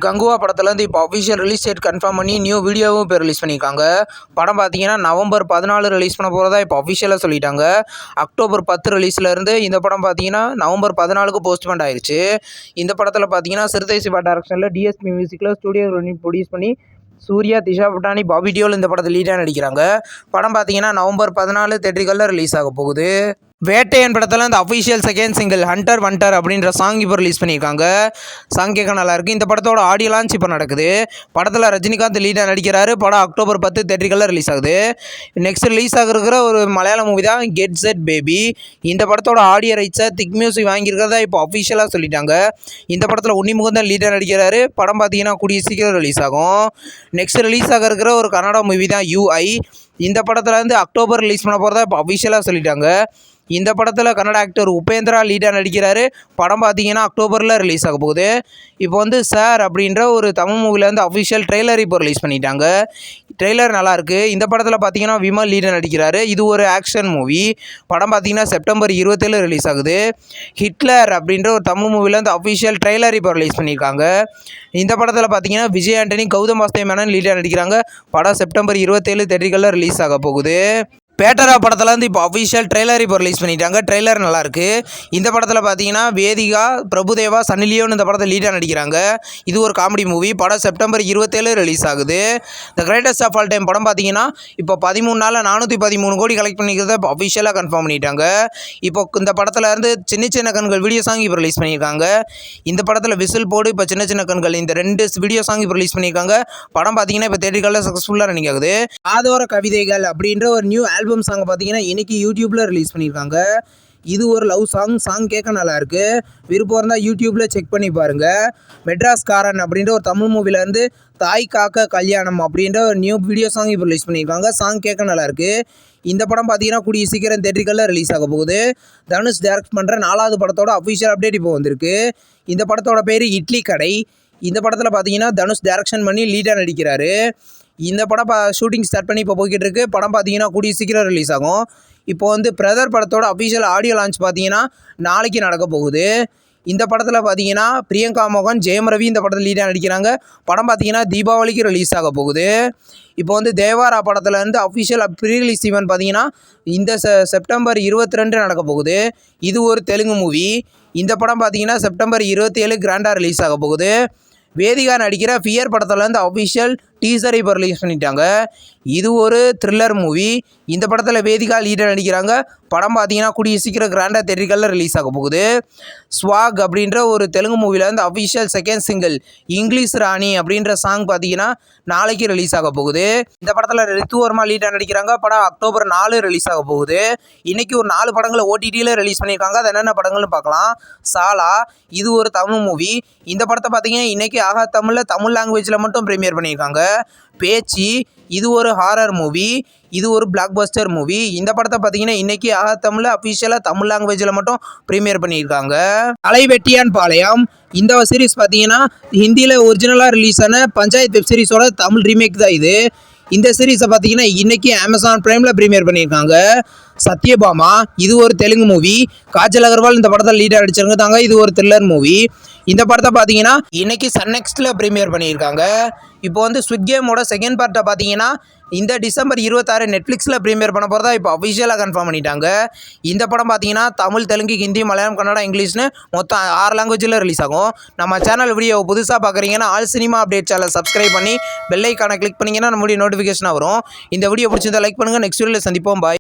கங்குவா படத்துலேருந்து இப்போ official release date confirm பண்ணி நியூ வீடியோவும் இப்போ ரிலீஸ் பண்ணியிருக்காங்க. படம் பார்த்தீங்கன்னா நவம்பர் 14 ரிலீஸ் பண்ண போகிறதா இப்போ அஃபிஷியலாக சொல்லிட்டாங்க. அக்டோபர் 10 ரிலீஸ்லேருந்து இந்த படம் பார்த்தீங்கன்னா நவம்பர் 14க்கு போஸ்ட்மெண்ட் ஆயிடுச்சு. இந்த படத்தில் பார்த்தீங்கன்னா சிறுத்தை சிவா டைரக்ஷனில் டிஎஸ்பி மியூசிக்கில் ஸ்டூடியோ ப்ரொடியூஸ் பண்ணி சூர்யா, திஷா பட்டானி, பாபி டியோல் இந்த படத்தில் லீடாக நடிக்கிறாங்க. படம் பார்த்தீங்கன்னா நவம்பர் 14 தேட்டரிகளில் ரிலீஸ் ஆக போகுது. வேட்டையன் படத்தில் இந்த அஃபிஷியல் செகண்ட் சிங்கிள் ஹண்டர் வண்டர் அப்படின்ற சாங் இப்போ ரிலீஸ் பண்ணியிருக்காங்க. சாங் கேட்க நல்லாயிருக்கு. இந்த படத்தோட ஆடியோ லான்ச் இப்போ நடக்குது. படத்தில் ரஜினிகாந்த் லீடாக நடிக்கிறாரு. படம் அக்டோபர் 10 தேட்டரிகளில் ரிலீஸ் ஆகுது. நெக்ஸ்ட் ரிலீஸ் ஆகிருக்கிற ஒரு மலையாள மூவி தான் கெட் செட் பேபி. இந்த படத்தோட ஆடியோ ரைட்ஸை திக் மியூசிக் வாங்கியிருக்கிறதா இப்போ அஃபிஷியலாக சொல்லிட்டாங்க. இந்த படத்தில் உன்னிமுகம் தான் லீடாக நடிக்கிறாரு. படம் பார்த்தீங்கன்னா கூடிய சீக்கிரம் ரிலீஸ் ஆகும். நெக்ஸ்ட் ரிலீஸ் ஆகிருக்கிற ஒரு கன்னடா மூவி தான் UI. இந்த படத்தில் வந்து அக்டோபர் ரிலீஸ் பண்ண போகிறதா இப்போ அஃபிஷியலாக சொல்லிட்டாங்க. இந்த படத்தில் கன்னட ஆக்டர் உபேந்திரா லீடாக நடிக்கிறாரு. படம் பார்த்தீங்கன்னா அக்டோபரில் ரிலீஸ் ஆக போகுது. இப்போ வந்து சார் அப்படின்ற ஒரு தமிழ் மூவியில் வந்து அஃபிஷியல் ட்ரெய்லர் இப்போ ரிலீஸ் பண்ணிட்டாங்க. ட்ரெய்லர் நல்லாயிருக்கு. இந்த படத்தில் பார்த்தீங்கன்னா விமல் லீடாக நடிக்கிறாரு. இது ஒரு ஆக்ஷன் மூவி. படம் பார்த்தீங்கன்னா செப்டம்பர் 27 ரிலீஸ் ஆகுது. ஹிட்லர் அப்படின்ற ஒரு தமிழ் மூவியில் வந்து அஃபிஷியல் ட்ரெய்லர் இப்போ ரிலீஸ் பண்ணியிருக்காங்க. இந்த படத்தில் பார்த்தீங்கன்னா விஜய் ஆண்டனி, கௌதம் வாசுதேவ் மேனன் லீடாக நடிக்கிறாங்க. படம் செப்டம்பர் 27 தேட்டரிகளில் ரிலீஸ் ஆக போகுது. பேட்டரா படத்தில் வந்து இப்போ அஃபிஷியல் ட்ரெய்லர் இப்போ ரிலீஸ் பண்ணிட்டாங்க. ட்ரெய்லர் நல்லாயிருக்கு. இந்த படத்தில் பார்த்தீங்கன்னா வேதிகா, பிரபுதேவா, சன்னி லியோன் இந்த படத்தில் லீடாக நடிக்கிறாங்க. இது ஒரு காமெடி மூவி. படம் செப்டம்பர் 27 ரிலீஸ் ஆகுது. The greatest of all time படம் பார்த்தீங்கன்னா இப்போ 13 நாளில் 413 கோடி கலெக்ட் பண்ணிக்கிறத இப்போ அஃபிஷியலாக கன்ஃபார்ம் பண்ணிட்டாங்க. இப்போ இந்த படத்தில் இருந்து சின்ன சின்ன கண்கள் வீடியோ சாங் இப்போ ரிலீஸ் பண்ணியிருக்காங்க. இந்த படத்தில் விசில் போடு, இப்போ சின்ன சின்ன கண்கள் இந்த 2 வீடியோ சாங் இப்போ ரிலீஸ் பண்ணியிருக்காங்க. படம் பார்த்தீங்கன்னா இப்போ தேட்டரிகளில் சக்ஸஸ்ஃபுல்லாக ரன்னிங் ஆகுது. ஆதோர கவிதைகள் அப்படின்ற ஒரு நியூ ஆல்பம் சாங் பார்த்தீங்கன்னா இன்னைக்கு யூடியூப்ல ரிலீஸ் பண்ணியிருக்காங்க. இது ஒரு லவ் சாங் கேட்க நல்லா இருக்கு. விருப்பம் இருந்தால் யூடியூப்ல செக் பண்ணி பாருங்க. மெட்ராஸ் காரன் அப்படின்ற ஒரு தமிழ் மூவில இருந்து தாய் காக்க கல்யாணம் அப்படின்ற ஒரு நியூ வீடியோ சாங் இப்போ ரிலீஸ் பண்ணியிருக்காங்க. சாங் கேட்க நல்லா இருக்கு. இந்த படம் பார்த்தீங்கன்னா கூடிய சீக்கிரம் தேட்டரிகளில் ரிலீஸ் ஆக போகுது. தனுஷ் டைரக்ட் பண்ணுற 4வது படத்தோட அஃபிஷியல் அப்டேட் இப்போ வந்திருக்கு. இந்த படத்தோட பேர் இட்லி கடை. இந்த படத்தில் பார்த்தீங்கன்னா தனுஷ் டைரக்ஷன் பண்ணி லீடாக நடிக்கிறாரு. இந்த படம் ஷூட்டிங் ஸ்டார்ட் பண்ணி இப்போ போய்கிட்டு இருக்கு. படம் பார்த்தீங்கன்னா கூடிய சீக்கிரம் ரிலீஸ் ஆகும். இப்போ வந்து பிரதர் படத்தோட அஃபிஷியல் ஆடியோ லான்ச் பார்த்தீங்கன்னா நாளைக்கு நடக்க போகுது. இந்த படத்தில் பார்த்தீங்கன்னா பிரியங்கா மோகன், ஜெயம் ரவி இந்த படத்தில் லீடாக நடிக்கிறாங்க. படம் பார்த்தீங்கன்னா தீபாவளிக்கு ரிலீஸ் ஆக போகுது. இப்போ வந்து தேவாரா படத்தில் இருந்து அஃபிஷியல் ப்ரீ ரிலீஸ் ஈவென்ட் பார்த்தீங்கன்னா இந்த செப்டம்பர் 22 நடக்க போகுது. இது ஒரு தெலுங்கு மூவி. இந்த படம் பார்த்தீங்கன்னா செப்டம்பர் 27 கிராண்டாக ரிலீஸ் ஆக போகுது. வேதிகா நடிக்கிற ஃபியர் படத்தில் இருந்து அஃபிஷியல் டீசர் இப்போ ரிலீஸ் பண்ணிட்டாங்க. இது ஒரு த்ரில்லர் மூவி. இந்த படத்தில் வேதிகா லீடாக நடிக்கிறாங்க. படம் பார்த்தீங்கன்னா கூடிய சீக்கிரம் கிராண்டாக தேட்டரிகளில் ரிலீஸ் ஆக போகுது. ஸ்வாக் அப்படின்ற ஒரு தெலுங்கு மூவியில் வந்து அஃபிஷியல் செகண்ட் சிங்கிள் இங்கிலீஷ் ராணி அப்படின்ற சாங் பார்த்தீங்கன்னா நாளைக்கு ரிலீஸ் ஆக போகுது. இந்த படத்தில் ரித்துவர்மா லீடாக நடிக்கிறாங்க. படம் அக்டோபர் 4 ரிலீஸ் ஆக போகுது. இன்றைக்கி ஒரு 4 படங்களை OTTயில் ரிலீஸ் பண்ணியிருக்காங்க. அது என்னென்ன படங்கள்னு பார்க்கலாம். சாலா, இது ஒரு தமிழ் மூவி. இந்த படத்தை பார்த்தீங்கன்னா இன்றைக்கி ஆகா தமிழில் தமிழ் லாங்குவேஜில் மட்டும் ப்ரீமியர் பண்ணியிருக்காங்க. பேச்சு, இது ஒரு ஹாரர் மூவி. இது ஒரு பிளாக் பஸ்டர் மூவி. இந்த படத்தை பார்த்தீங்கன்னா இன்றைக்கி ஆகா தமிழில் அஃபிஷியலாக தமிழ் லாங்குவேஜில் மட்டும் ப்ரீமியர் பண்ணியிருக்காங்க. தலைவெட்டியான் பாளையம், இந்த சீரிஸ் பார்த்தீங்கன்னா ஹிந்தியில் ஒரிஜினலாக ரிலீஸ் ஆன பஞ்சாயத் வெப் சீரிஸோட தமிழ் ரீமேக் தான் இது. இந்த சீரீஸை பார்த்தீங்கன்னா இன்றைக்கி அமேசான் பிரைமில் ப்ரீமியர் பண்ணியிருக்காங்க. சத்யபாமா, இது ஒரு தெலுங்கு மூவி. காஜல் அகர்வால் இந்த படத்தில் லீடாக நடிச்சிருக்காங்க. இது ஒரு த்ரில்லர் மூவி. இந்த படத்தை பார்த்தீங்கன்னா இன்றைக்கி சன்னெக்ஸ்டில் ப்ரீமியர் பண்ணியிருக்காங்க. இப்போ வந்து ஸ்குவிட் கேமோட செகண்ட் பார்ட்டை பார்த்தீங்கன்னா இந்த டிசம்பர் 26 நெட்ஃப்ளிக்ஸில் ப்ரீமியர் பண்ண போகிறதா இப்போ அஃபிஷியலாக கன்ஃபார்ம் பண்ணிட்டாங்க. இந்த படம் பார்த்தீங்கன்னா தமிழ், தெலுங்கு, ஹிந்தி, மலையாளம், கன்னடா, இங்கிலீஷ்னு மொத்தம் 6 லாங்குவேஜில் ரிலீஸ் ஆகும். நம்ம சேனல் வீடியோவை புதுசாக பார்க்குறீங்கன்னா all cinema update channel subscribe பண்ணி பெல் ஐக்கானை கிளிக் பண்ணிங்கன்னா நம்மளுடைய நோட்டிஃபிகேஷனாக வரும். இந்த வீடியோ பிடிச்சிருந்தா லைக் பண்ணுங்கள். நெக்ஸ்ட் வீடியோவில் சந்திப்போம். பாய்.